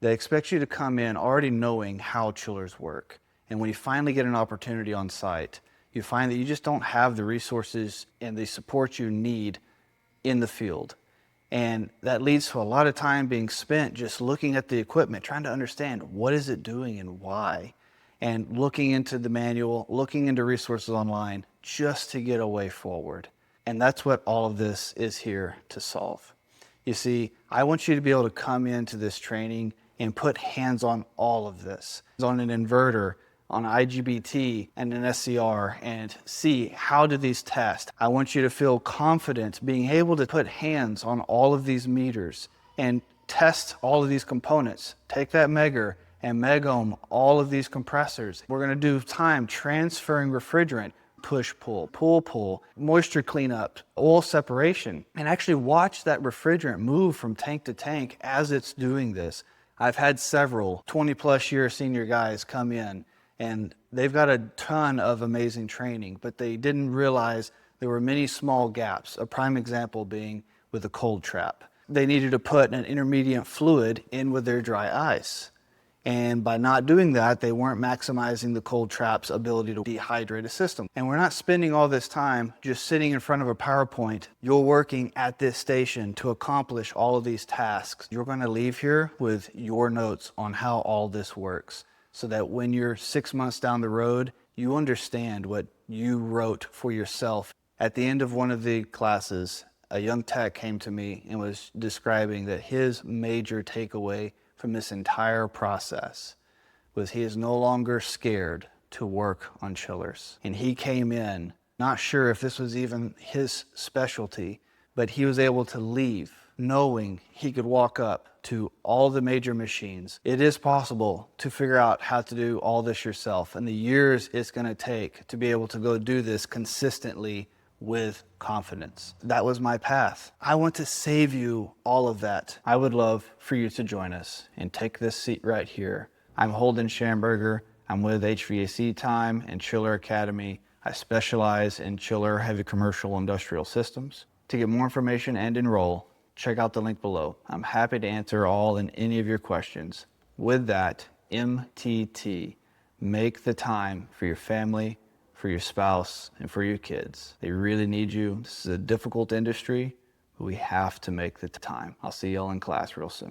They expect you to come in already knowing how chillers work. And when you finally get an opportunity on site, you find that you just don't have the resources and the support you need in the field. And that leads to a lot of time being spent just looking at the equipment, trying to understand what is it doing and why, and looking into the manual, looking into resources online just to get a way forward. And that's what all of this is here to solve. You see, I want you to be able to come into this training and put hands on all of this, on an inverter, on IGBT and an SCR, and see how do these test. I want you to feel confident being able to put hands on all of these meters and test all of these components. Take that Megger and meg-ohm all of these compressors. We're gonna do time transferring refrigerant, push, pull, pull, pull, moisture cleanup, oil separation, and actually watch that refrigerant move from tank to tank as it's doing this. I've had several 20+ year senior guys come in and they've got a ton of amazing training, but they didn't realize there were many small gaps. A prime example being with a cold trap. They needed to put an intermediate fluid in with their dry ice. And by not doing that, they weren't maximizing the cold trap's ability to dehydrate a system. And we're not spending all this time just sitting in front of a PowerPoint. You're working at this station to accomplish all of these tasks. You're going to leave here with your notes on how all this works, so that when you're 6 months down the road, you understand what you wrote for yourself. At the end of one of the classes, a young tech came to me and was describing that his major takeaway from this entire process was he is no longer scared to work on chillers. And he came in not sure if this was even his specialty, but he was able to leave knowing he could walk up to all the major machines. It is possible to figure out how to do all this yourself, and the years it's going to take to be able to go do this consistently with confidence. That was my path. I want to save you all of that. I would love for you to join us and take this seat right here. I'm Holden Schamberger. I'm with HVAC Time and Chiller Academy. I specialize in chiller heavy commercial industrial systems. To get more information and enroll, check out the link below. I'm happy to answer all and any of your questions. With that, MTT, make the time for your family, for your spouse, and for your kids. They really need you. This is a difficult industry, but we have to make the time. I'll see y'all in class real soon.